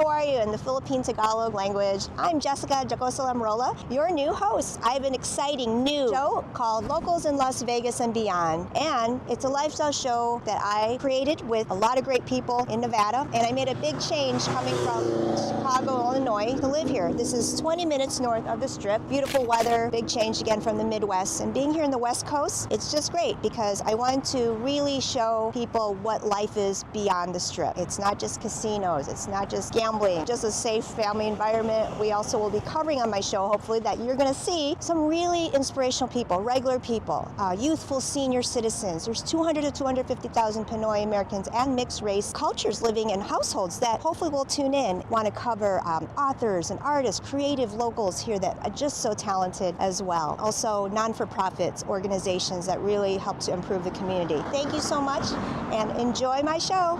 how are you in the Philippine Tagalog language? I'm Jessica Jacosa Lamrola, your new host. I have an exciting new show called Locals in Las Vegas and Beyond. And it's a lifestyle show that I created with a lot of great people in Nevada. And I made a big change coming from Chicago, Illinois to live here. This is 20 minutes north of the Strip. Beautiful weather, big change again from the Midwest. And being here in the West Coast, it's just great because I want to really show people what life is beyond the Strip. It's not just casinos, it's not just gambling, just a safe family environment. We also will be covering on my show, hopefully, that you're gonna see some really inspirational people, regular people, youthful senior citizens. There's 200 to 250,000 Pinoy Americans and mixed race cultures living in households that hopefully will tune in. Want to cover authors and artists, creative locals here that are just so talented as well. Also non-for-profits, organizations that really help to improve the community. Thank you so much and enjoy my show.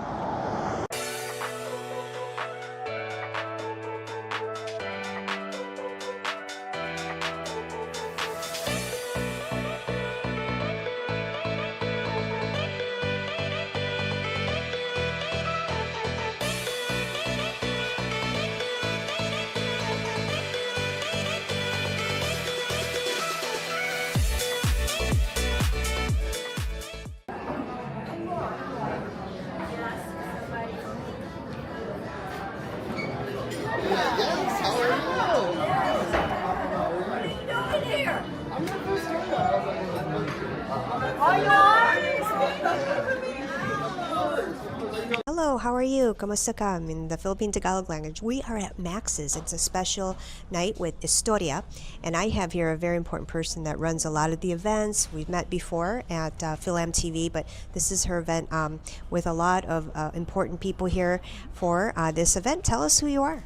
Hello, how are you? Kamusta ka? In the Philippine Tagalog language, we are at Max's. It's a special night with Historia, and I have here a very important person that runs a lot of the events. We've met before at Phil-Am TV, but this is her event with a lot of important people here for this event. Tell us who you are.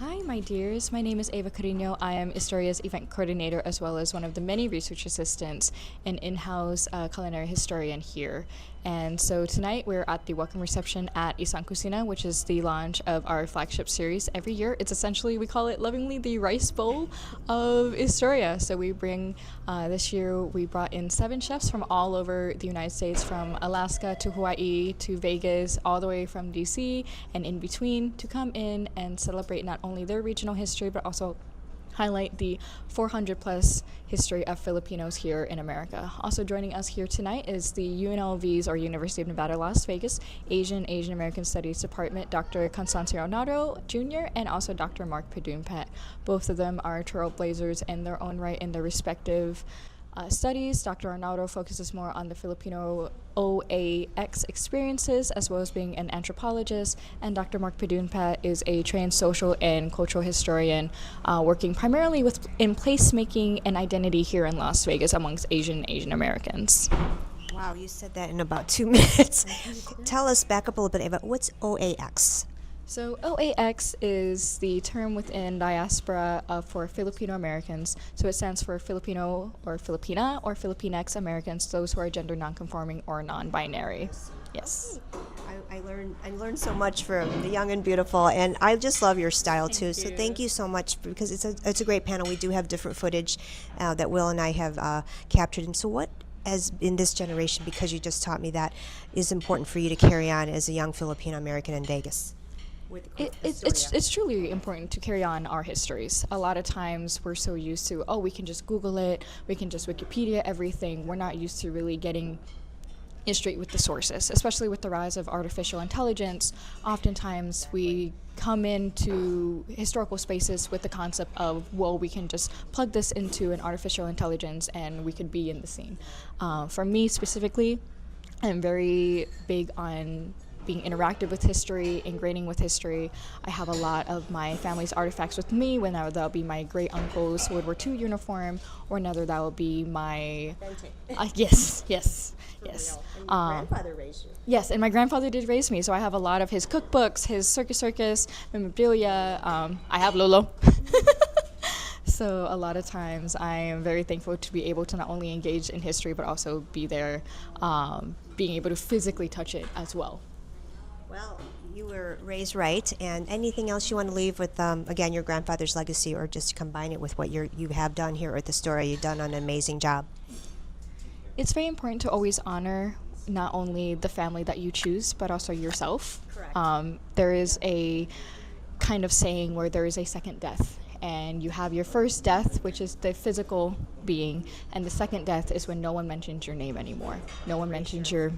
Hi, my dears. My name is Ava Carino. I am Historia's event coordinator as well as one of the many research assistants and in-house culinary historian here. And so tonight we're at the welcome reception at Isang Kusina, which is the launch of our flagship series every year. It's essentially, we call it lovingly the rice bowl of Historia. So we bring, this year we brought in 7 chefs from all over the United States, from Alaska to Hawaii to Vegas, all the way from DC and in between, to come in and celebrate not only their regional history but also highlight the 400 plus history of Filipinos here in America. Also joining us here tonight is the UNLV's, or University of Nevada, Las Vegas, Asian American Studies Department, Dr. Constancio Arnaudo Jr. and also Dr. Mark Padunpet. Both of them are trailblazers in their own right in their respective studies. Dr. Arnaudo focuses more on the Filipino OAX experiences as well as being an anthropologist, and Dr. Mark Padunpet is a trained social and cultural historian working primarily in placemaking and identity here in Las Vegas amongst Asian Americans. Wow, you said that in about 2 minutes. Tell us, back up a little bit, Ava, what's OAX? So OAX is the term within diaspora for Filipino Americans. So it stands for Filipino or Filipina or Filipinx Americans, those who are gender nonconforming or non-binary. Yes. I learned so much from the young and beautiful, and I just love your style too. So thank you so much, because it's a great panel. We do have different footage that Will and I have captured. And so what, as in this generation, because you just taught me that, is important for you to carry on as a young Filipino American in Vegas? It's truly important to carry on our histories. A lot of times we're so used to, we can just Google it, we can just Wikipedia everything. We're not used to really getting straight with the sources, especially with the rise of artificial intelligence. Oftentimes we come into historical spaces with the concept of, we can just plug this into an artificial intelligence and we could be in the scene. For me specifically, I'm very big on being interactive with history, ingraining with history. I have a lot of my family's artifacts with me, that'll be my great uncle's World War II uniform, or another that will be my... yes. And your grandfather raised you. Yes, and my grandfather did raise me, so I have a lot of his cookbooks, his circus, memorabilia. I have Lolo. So a lot of times I am very thankful to be able to not only engage in history, but also be there, being able to physically touch it as well. Well, you were raised right, and anything else you want to leave with, again, your grandfather's legacy, or just combine it with what you have done here at the store? You've done an amazing job. It's very important to always honor not only the family that you choose, but also yourself. Correct. There is a kind of saying where there is a second death. And you have your first death, which is the physical being, and the second death is when no one mentions your name anymore. No one mentions your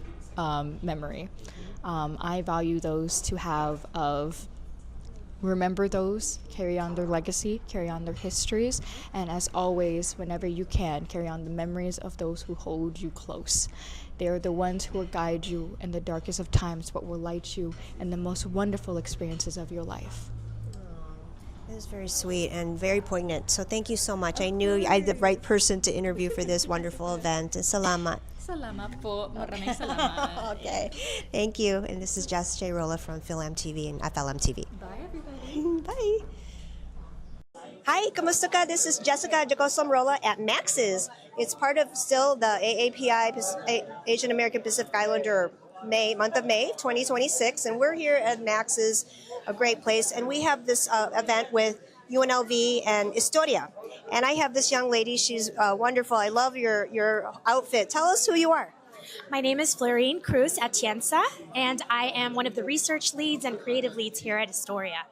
memory. I value those to have of remember those, carry on their legacy, carry on their histories, and as always, whenever you can, carry on the memories of those who hold you close. They are the ones who will guide you in the darkest of times, but will light you in the most wonderful experiences of your life. It was very sweet and very poignant. So thank you so much. I knew I had the right person to interview for this wonderful event. Salamat. Salamat po. Maraming salamat. Okay. Thank you. And this is Jess J. Rolla from Film TV and FLM TV. Bye, everybody. Bye. Hi, kamusta ka? This is Jessica Jacoslam Rolla at Max's. It's part of still the AAPI, Asian American Pacific Islander month of May 2026, and we're here at Max's, a great place, and we have this event with UNLV and Historia. And I have this young lady. She's wonderful. I love your outfit. Tell us who you are. My name is Florine Cruz Atienza, and I am one of the research leads and creative leads here at Historia.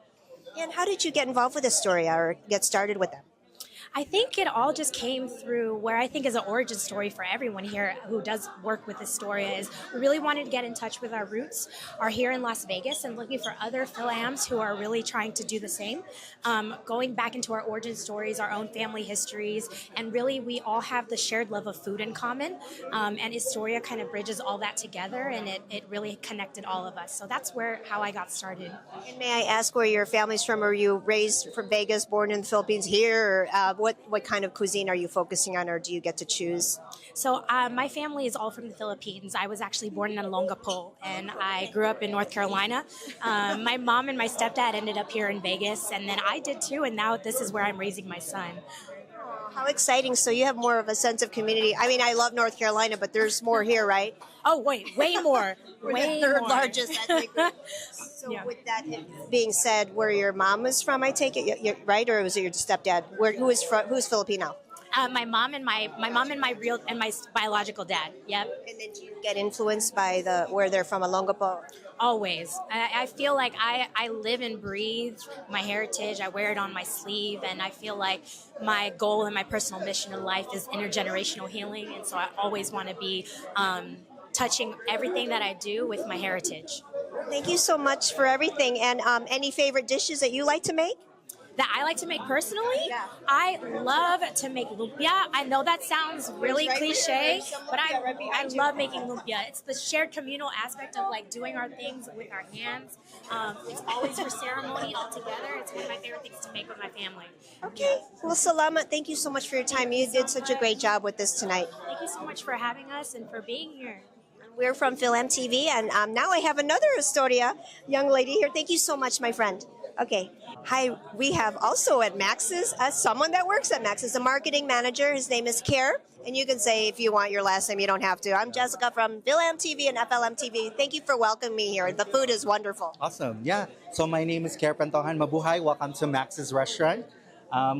And how did you get involved with Historia or get started with them? I think it all just came through where I think is an origin story for everyone here who does work with Historia is we really wanted to get in touch with our roots, are here in Las Vegas and looking for other Philams who are really trying to do the same, going back into our origin stories, our own family histories, and really we all have the shared love of food in common, and Historia kind of bridges all that together, and it really connected all of us. So that's how I got started. And may I ask where your family's from? Are you raised from Vegas, born in the Philippines here? Or, what kind of cuisine are you focusing on, or do you get to choose? So my family is all from the Philippines. I was actually born in Olongapo, and I grew up in North Carolina. My mom and my stepdad ended up here in Vegas, and then I did too, and now this is where I'm raising my son. How exciting. So you have more of a sense of community. I mean, I love North Carolina, but there's more here, right? Oh, wait, way more. We're way the third more. largest ethnic group. So Yeah. with that being said, where your mom is from, I take it, right? Or was it your stepdad? Who's Filipino? My mom and my biological dad. Yep. And then do you get influenced by where they're from, Olongapo? Always. I feel like I live and breathe my heritage. I wear it on my sleeve, and I feel like my goal and my personal mission in life is intergenerational healing, and so I always want to be touching everything that I do with my heritage. Thank you so much for everything. And any favorite dishes that you like to make? That I like to make personally? Yeah. I love to make lumpia. I know that sounds really cliche, but I love making lumpia. It's the shared communal aspect of like doing our things with our hands. It's always for ceremony all together. It's one of my favorite things to make with my family. Okay. Well, Salamat, thank you so much for your time. You did such a great job with this tonight. Thank you so much for having us and for being here. We're from Film TV, and now I have another Historia young lady here. Thank you so much, my friend. Okay. Hi, we have also at Max's someone that works at Max's, a marketing manager. His name is Care, and you can say if you want your last name, you don't have to. I'm Jessica from Film TV and FLM TV. Thank you for welcoming me here. The food is wonderful. Awesome. Yeah. So my name is Care Pantojan. Mabuhay. Welcome to Max's Restaurant.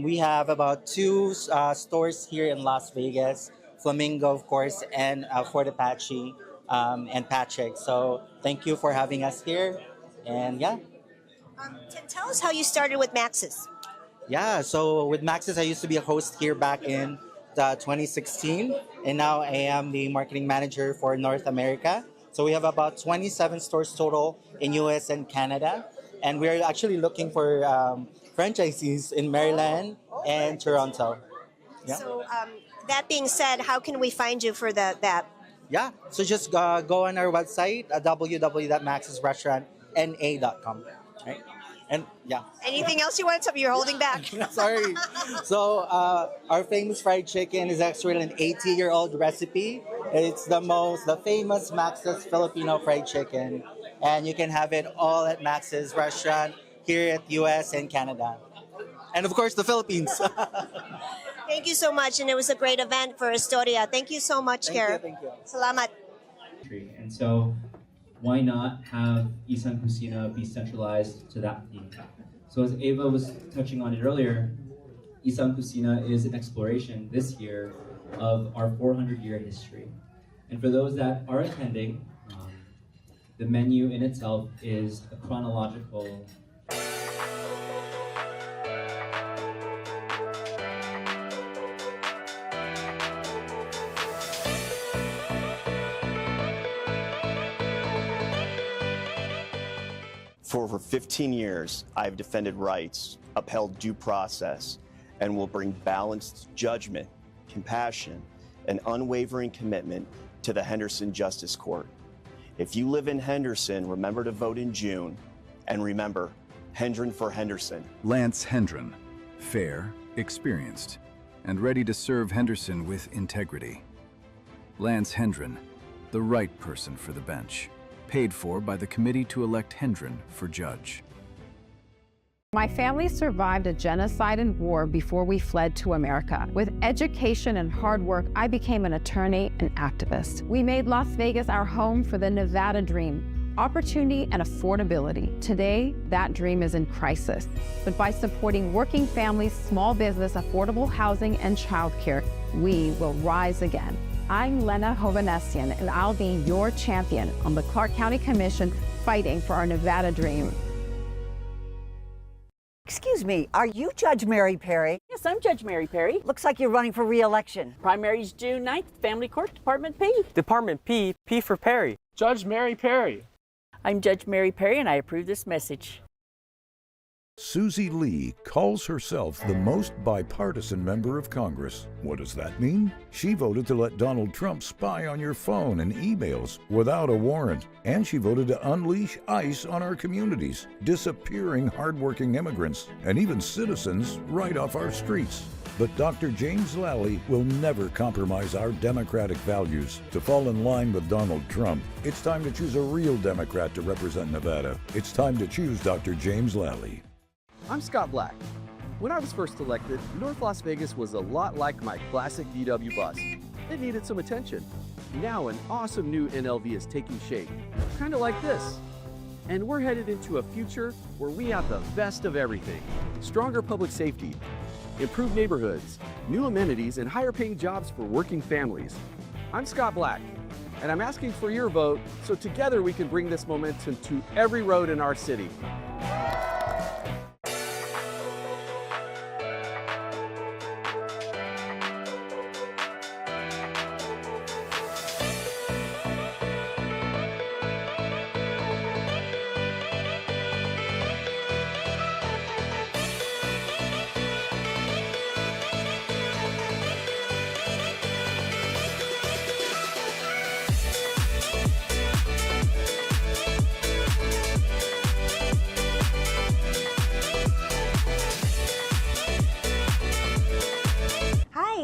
We have about 2 stores here in Las Vegas, Flamingo, of course, and Fort Apache and Patrick. So thank you for having us here. And yeah. Tell us how you started with Max's. Yeah, so with Max's, I used to be a host here back in 2016, and now I am the marketing manager for North America. So we have about 27 stores total in US and Canada, and we're actually looking for franchisees in Maryland and Toronto. Yeah. So that being said, how can we find you for that? Yeah, so just go on our website, www.maxsrestaurantna.com. Right? And yeah. Anything else you want to tell me? You're holding back. Sorry. So our famous fried chicken is actually an 80-year-old recipe. It's the famous Max's Filipino fried chicken. And you can have it all at Max's Restaurant here at US and Canada. And of course, the Philippines. Thank you so much. And it was a great event for Historia. Thank you so much, Kara. Thank you. Salamat. And so why not have Isang Kusina be centralized to that theme? So as Ava was touching on it earlier, Isang Kusina is an exploration this year of our 400-year history. And for those that are attending, the menu in itself is a chronological For over 15 years, I've defended rights, upheld due process, and will bring balanced judgment, compassion, and unwavering commitment to the Henderson Justice Court. If you live in Henderson, remember to vote in June, and remember, Hendren for Henderson. Lance Hendren, fair, experienced, and ready to serve Henderson with integrity. Lance Hendren, the right person for the bench. Paid for by the committee to elect Hendren for judge. My family survived a genocide and war before we fled to America. With education and hard work, I became an attorney and activist. We made Las Vegas our home for the Nevada dream, opportunity and affordability. Today, that dream is in crisis. But by supporting working families, small business, affordable housing, and childcare, we will rise again. I'm Lena Hovanesian, and I'll be your champion on the Clark County Commission fighting for our Nevada dream. Excuse me, are you Judge Mary Perry? Yes, I'm Judge Mary Perry. Looks like you're running for re-election. Primaries June 9th, Family Court, Department P. Department P, P for Perry. Judge Mary Perry. I'm Judge Mary Perry, and I approve this message. Susie Lee calls herself the most bipartisan member of Congress. What does that mean? She voted to let Donald Trump spy on your phone and emails without a warrant. And she voted to unleash ICE on our communities, disappearing hardworking immigrants and even citizens right off our streets. But Dr. James Lally will never compromise our democratic values to fall in line with Donald Trump. It's time to choose a real Democrat to represent Nevada. It's time to choose Dr. James Lally. I'm Scott Black. When I was first elected, North Las Vegas was a lot like my classic VW bus. It needed some attention. Now an awesome new NLV is taking shape, kind of like this. And we're headed into a future where we have the best of everything. Stronger public safety, improved neighborhoods, new amenities, and higher paying jobs for working families. I'm Scott Black, and I'm asking for your vote so together we can bring this momentum to every road in our city.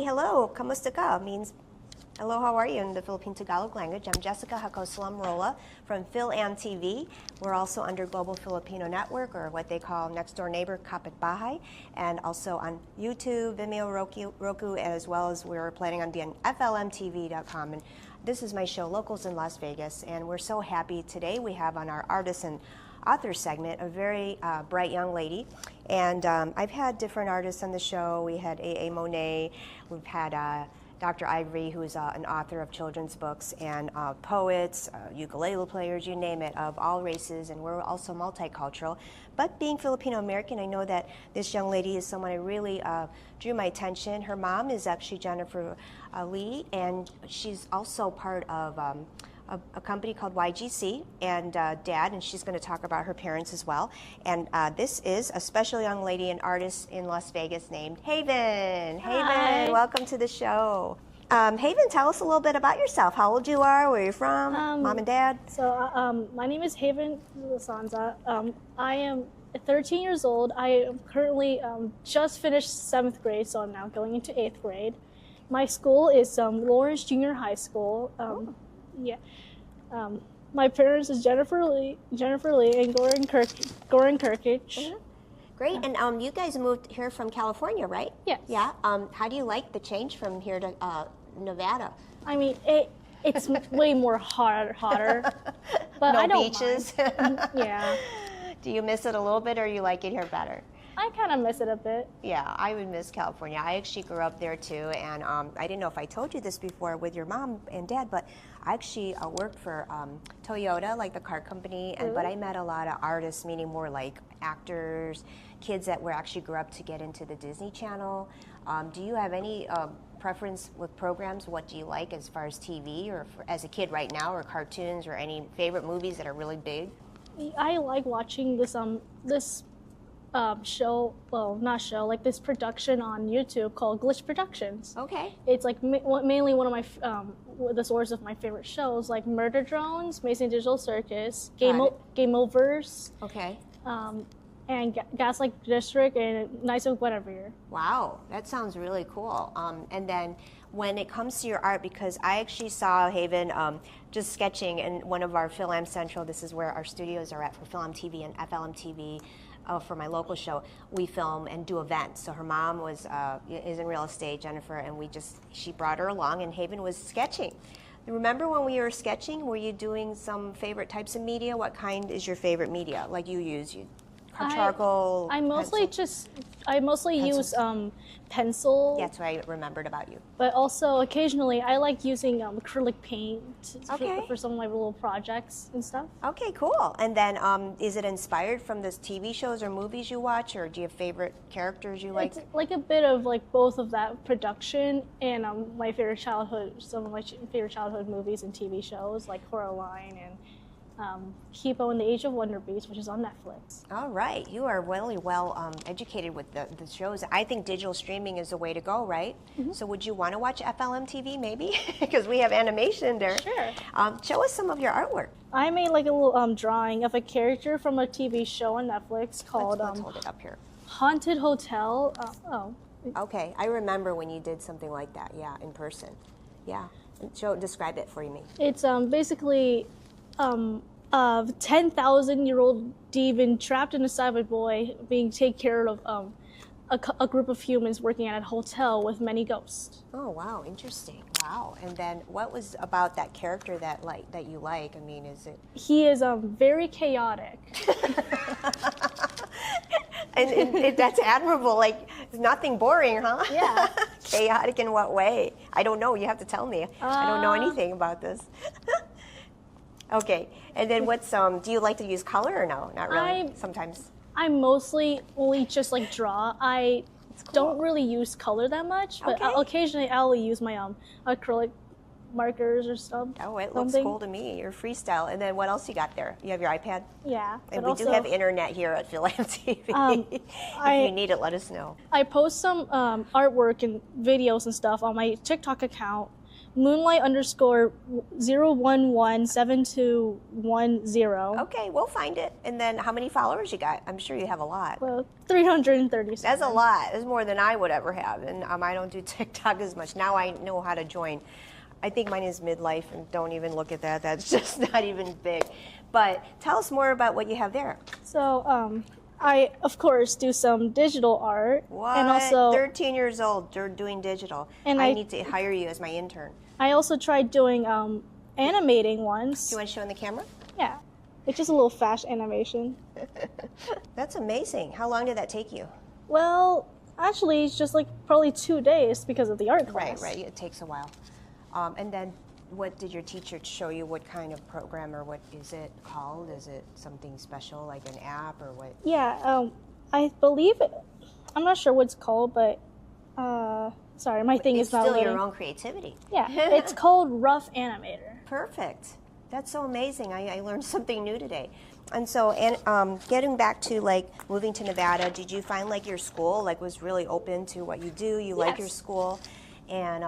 Hello, kamusta ka means hello, how are you in the Philippine Tagalog language. I'm Jessica Hacosalam-Rola from PhilAm TV. We're also under Global Filipino Network, or what they call Next Door Neighbor Kapitbahay, and also on YouTube, Vimeo, Roku, as well as we're planning on being on FLMTV.com. And this is my show, Locals in Las Vegas, and we're so happy today we have on our artists and author segment a very bright young lady. And I've had different artists on the show. We had A.A. Monet, we've had Dr. Ivory, who is an author of children's books, and poets, ukulele players, you name it, of all races, and we're also multicultural. But being Filipino American, I know that this young lady is someone who really drew my attention. Her mom is actually Jennifer Lee, and she's also part of a company called YGC, and Dad, and she's going to talk about her parents as well. And this is a special young lady and artist in Las Vegas named Haven. Hi. Haven, welcome to the show. Haven, tell us a little bit about yourself. How old you are, where you're from, mom and dad? So my name is Haven Lasanza. I am 13 years old. I am currently just finished 7th grade, so I'm now going into 8th grade. My school is Lawrence Junior High School. Yeah. My parents is Jennifer Lee and Goran Kirkic. Mm-hmm. Great, and you guys moved here from California, right? Yes. Yeah. How do you like the change from here to Nevada? I mean, it's way more hotter, but no I don't beaches. mind. Yeah. Do you miss it a little bit, or you like it here better? I kind of miss it a bit. Yeah, I would miss California. I actually grew up there too, and I didn't know if I told you this before with your mom and dad, but I actually worked for Toyota, like the car company, and but I met a lot of artists, meaning more like actors, kids that were actually grew up to get into the Disney Channel. Do you have any preference with programs? What do you like as far as TV, or as a kid right now, or cartoons, or any favorite movies that are really big? I like watching this show. Well, not show, like this production on YouTube called Glitch Productions. Okay. It's like mainly one of my the source of my favorite shows, like Murder Drones, Mason Digital Circus, Game Overs. Okay. And Gaslight District and Knights of Guinevere. Wow, that sounds really cool. And then when it comes to your art, because I actually saw Haven just sketching in one of our Philam Central, this is where our studios are at for Philam TV and FLM TV. For my local show, we film and do events. So her mom is in real estate, Jennifer, and she brought her along, and Haven was sketching. Remember when we were sketching, were you doing some favorite types of media? What kind is your favorite media? Like you use charcoal? I mostly use pencil. That's what I remembered about you. But also occasionally I like using acrylic paint for some of my little projects and stuff. Okay, cool. And then is it inspired from this TV shows or movies you watch, or do you have favorite characters you like? It's like a bit of like both of that production and some of my favorite childhood movies and TV shows like Coraline and Kipo and the Age of Wonder Beast, which is on Netflix. All right, you are really well educated with the shows. I think digital streaming is the way to go, right? Mm-hmm. So would you want to watch FLM TV maybe? Because we have animation there. Sure. Show us some of your artwork. I made like a little drawing of a character from a TV show on Netflix called let's hold it up here. Haunted Hotel. Okay, I remember when you did something like that, yeah, in person. Yeah, describe it for me. It's basically a 10,000-year-old demon trapped inside of a boy being taken care of a group of humans working at a hotel with many ghosts. Oh wow, interesting. Wow. And then what was about that character that you like? I mean, is it? He is very chaotic. and that's admirable. Like nothing boring, huh? Yeah. Chaotic in what way? I don't know. You have to tell me. I don't know anything about this. Okay, and then what's do you like to use color or no? Not really. Sometimes. I mostly only just like draw. I don't really use color that much, but occasionally I'll use my acrylic markers or stuff. Oh, it looks cool to me. Your freestyle. And then what else you got there? You have your iPad? Yeah. And we do have internet here at Philam TV. If you need it, let us know. I post some artwork and videos and stuff on my TikTok account. Moonlight_0117210. Okay, we'll find it. And then how many followers you got? I'm sure you have a lot. Well, 330. That's a lot. That's more than I would ever have. And I don't do TikTok as much. Now I know how to join. I think mine is midlife, and don't even look at that. That's just not even big. But tell us more about what you have there. So, I, of course, do some digital art. What? And also 13 years old, you're doing digital. And I need to hire you as my intern. I also tried doing animating once. Do you want to show in the camera? Yeah. It's just a little fast animation. That's amazing. How long did that take you? Well, actually, it's just like probably 2 days because of the art class. Right. It takes a while. And then what did your teacher show you? What kind of program, or what is it called? Is it something special, like an app, or what? Yeah, I believe it. I'm not sure what it's called, but sorry, my thing is not still loading. your own creativity. Yeah, it's called Rough Animator. Perfect. That's so amazing. I learned something new today. And so, getting back to moving to Nevada, did you find your school was really open to what you do? You like your school, and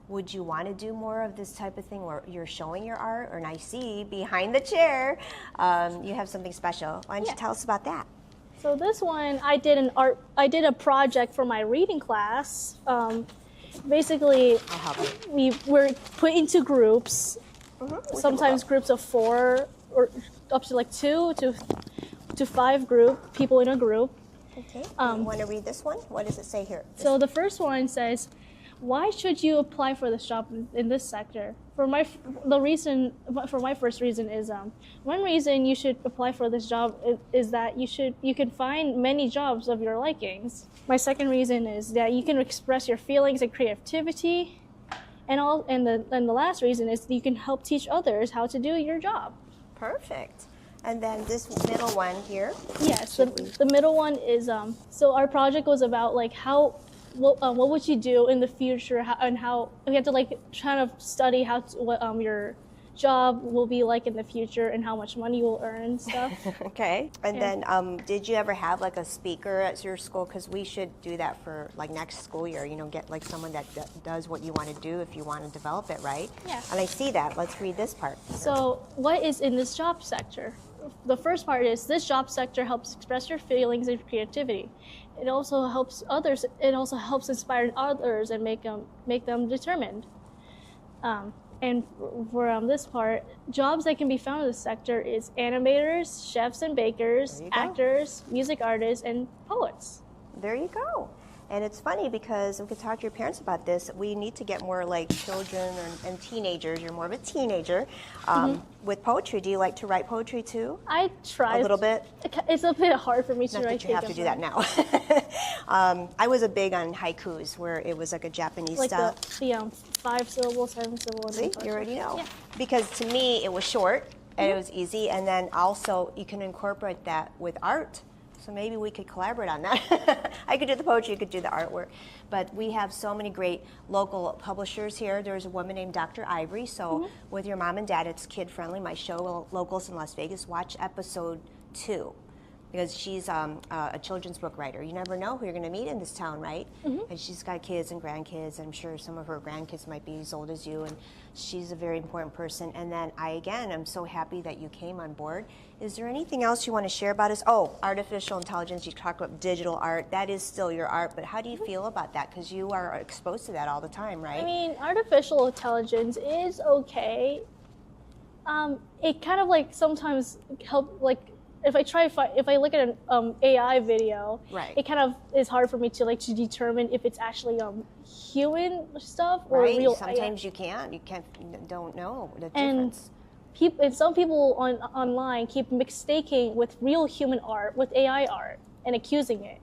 would you want to do more of this type of thing where you're showing your art? And I see behind the chair, you have something special. Why don't you tell us about that? So this one, I did a project for my reading class. Basically, we were put into groups. Sometimes groups of 4 or up to 2 to 5 people in a group. Okay. You want to read this one? What does it say here? So the first one says, why should you apply for this job in this sector? For my first reason is one reason you should apply for this job is that you can find many jobs of your likings. My second reason is that you can express your feelings and creativity, and the last reason is that you can help teach others how to do your job. Perfect. And then this middle one here. Yes, the middle one is so our project was about what would you do in the future, and how we had to try to study what your job will be like in the future and how much money you'll earn and stuff. Okay. And Yeah. then, did you ever have like a speaker at your school? Because we should do that for like next school year. You know, get like someone that does what you want to do if you want to develop it, right? Yeah. And I see that. Let's read this part. So, what is in this job sector? The first part is this job sector helps express your feelings and creativity. It also helps others. It also helps inspire others and make them determined. And for this part, jobs that can be found in this sector is animators, chefs and bakers, There you go. actors, music artists, and poets. There you go. And it's funny because we could talk to your parents about this. We need to get more like children and teenagers. You're more of a teenager. With poetry, do you like to write poetry too? I try A little bit? It's a bit hard for me to Not write. that you have to do that now. I was a big on haikus where it was like a Japanese Like style. the 5 syllable, 7 syllable. and See, then you already know. Yeah. Because to me, it was short and it was easy. And then also, you can incorporate that with art. So maybe we could collaborate on that. I could do the poetry, you could do the artwork. But we have so many great local publishers here. There's a woman named Dr. Ivory. So with your mom and dad, it's kid friendly. My show, Locals in Las Vegas, watch episode 2. Because she's a children's book writer. You never know who you're going to meet in this town, right? And she's got kids and grandkids. I'm sure some of her grandkids might be as old as you, and she's a very important person. And then I'm so happy that you came on board. Is there anything else you want to share about us? Oh, artificial intelligence. You talk about digital art. That is still your art, but how do you feel about that? Because you are exposed to that all the time, right? I mean, artificial intelligence is okay. It kind of like sometimes help like. If I look at an AI video, Right. it kind of is hard for me to determine if it's actually human stuff or right? real. Sometimes you don't know the And difference. And some people online keep mistaking with real human art with AI art and accusing it,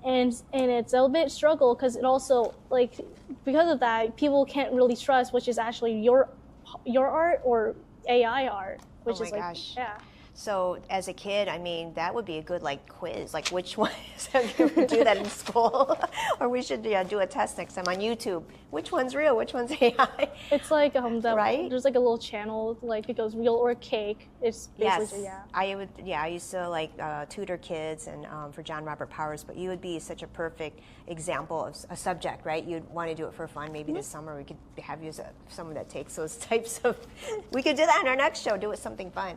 and it's a bit struggle because it also because of that people can't really trust which is actually your art or AI art, which Oh my is gosh. yeah. So as a kid, I mean, that would be a good quiz. Like which one? Have you ever do that in school? Or we should do a test next time on YouTube. Which one's real? Which one's AI? It's like Right? There's like a little channel it goes real or cake. It's basically Yes. I used to tutor kids and for John Robert Powers. But you would be such a perfect example of a subject, right? You'd want to do it for fun. Maybe this summer we could have you as someone that takes those types of. We could do that in our next show. Do it something fun.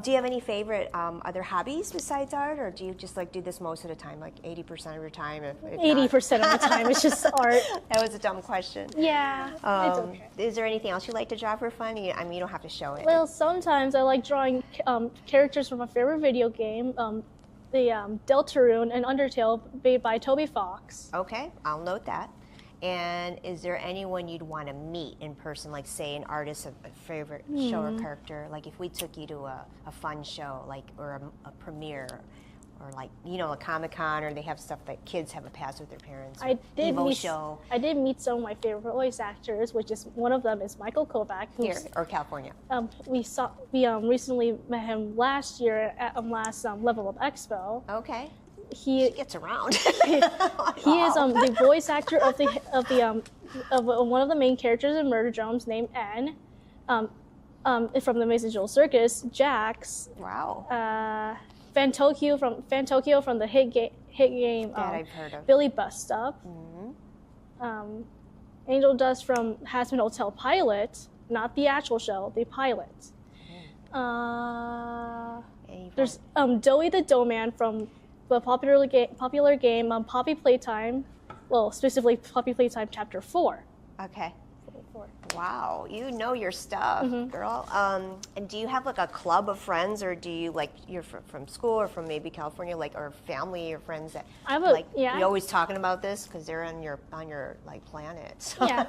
Do you have any favorite other hobbies besides art, or do you just do this most of the time, 80% of your time? If 80% of the time it's just art. That was a dumb question. Yeah, it's okay. Is there anything else you like to draw for fun? You don't have to show it. Well, sometimes I like drawing characters from my favorite video game, the Deltarune and Undertale, made by Toby Fox. Okay, I'll note that. And is there anyone you'd want to meet in person, like say an artist, a favorite show or character? Like if we took you to a fun show, or a premiere, or a Comic-Con, or they have stuff that kids have a pass with their parents. I did show I did meet some of my favorite voice actors, which is one of them is Michael Kovac, here or California. We recently met him last year at last Level Up Expo. Okay. He gets around. He is the voice actor of one of the main characters in Murder Drones named N. From the Mason Joel Circus, Jax. Wow. Fantokyo from the hit game that I've heard of. Billy Bust Up. Mm-hmm. Angel Dust from Hazbin Hotel Pilot, not the actual show, the pilot. There's Doughy the Doughman from the popular game Poppy Playtime, specifically Poppy Playtime Chapter 4. Okay. Wow, you know your stuff, girl. And do you have a club of friends, or do you you're from school or from maybe California, or family or friends that I have you're always talking about this because they're on your planet? So. Yeah,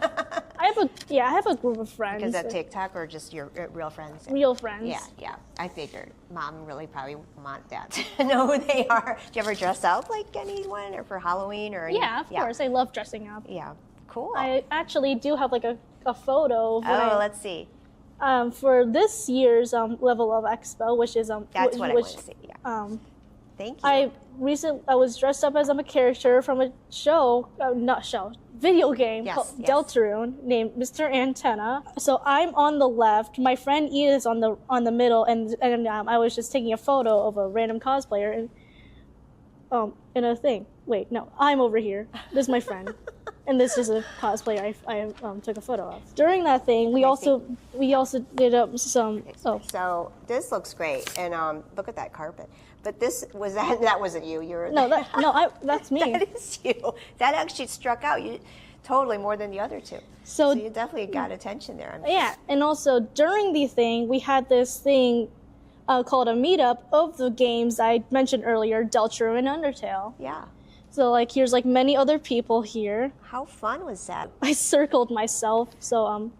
I have a group of friends. Because of TikTok or just your real friends? Real friends. Yeah. I figured Mom really probably want that to know who they are. Do you ever dress up like anyone, or for Halloween or? Yeah, of course. I love dressing up. Yeah, cool. I actually do have a photo. Let's see. For this year's Level Up Expo, which is that's what I want to see. Yeah. Thank you. I was dressed up as a character from a show, video game Yes, called yes. Deltarune named Mr. Antenna. So I'm on the left, my friend Edith is on the middle, and I was just taking a photo of a random cosplayer in a thing. Wait, no, I'm over here. This is my friend. And this is a cosplayer I took a photo of. During that thing, we also did some. Oh, So this looks great, and look at that carpet. But that wasn't you. That's me. That is you. That actually struck out you totally more than the other two. So you definitely got attention there. Yeah, and also during the thing, we had this thing called a meetup of the games I mentioned earlier, Deltarune and Undertale. Yeah. So like here's like many other people here. How fun was that? I circled myself, so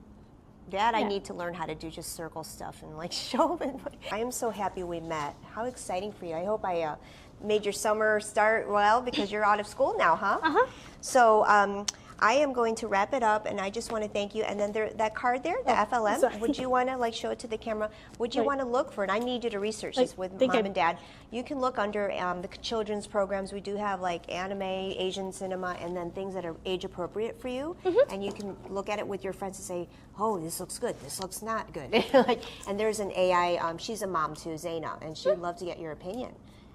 Dad, I yeah. need to learn how to do just circle stuff and like show them. I am so happy we met. How exciting for you. I hope I made your summer start well because you're out of school now, huh? Uh-huh. So I am going to wrap it up, and I just want to thank you. And then that card there, the FLM, sorry. would you want to like show it to the camera? Would you Wait. want to look for it? I need you to research this with think Mom I- and Dad. You can look under the children's programs. We do have like anime, Asian cinema, and then things that are age appropriate for you. And you can look at it with your friends and say, oh, this looks good. This looks not good. And there's an AI, she's a mom too, Zaina, and she'd love to get your opinion.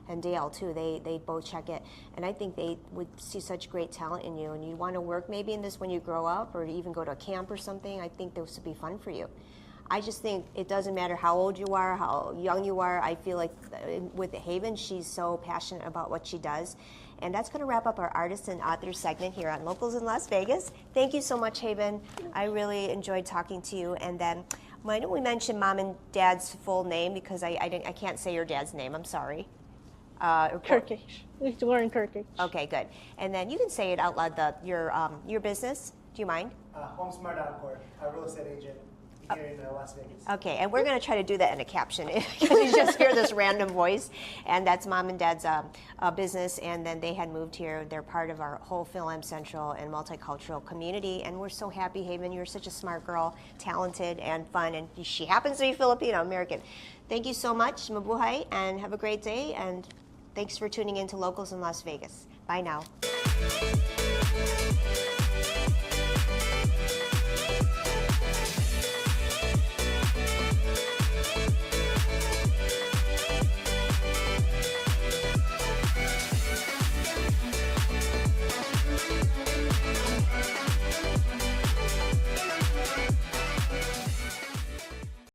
And Dale too, they both check it. And I think they would see such great talent in you, and you want to work maybe in this when you grow up or even go to a camp or something. I think this would be fun for you. I just think it doesn't matter how old you are, how young you are. I feel like with Haven, she's so passionate about what she does. And that's going to wrap up our artists and authors segment here on Locals in Las Vegas. Thank you so much, Haven. I really enjoyed talking to you. And then why don't we mention Mom and Dad's full name, because I can't say your dad's name. I'm sorry. Kirkish. Lauren Kirkish. Okay, good. And then you can say it out loud. Your business. Do you mind? HomeSmart Encore, a real estate agent here in Las Vegas. Okay, and we're going to try to do that in a caption because you just hear this random voice, and that's Mom and Dad's business. And then they had moved here. They're part of our whole Phil-Am Central and multicultural community, and we're so happy, Haven. You're such a smart girl, talented and fun, and she happens to be Filipino American. Thank you so much, mabuhay, and have a great day. And thanks for tuning in to Locals in Las Vegas. Bye now.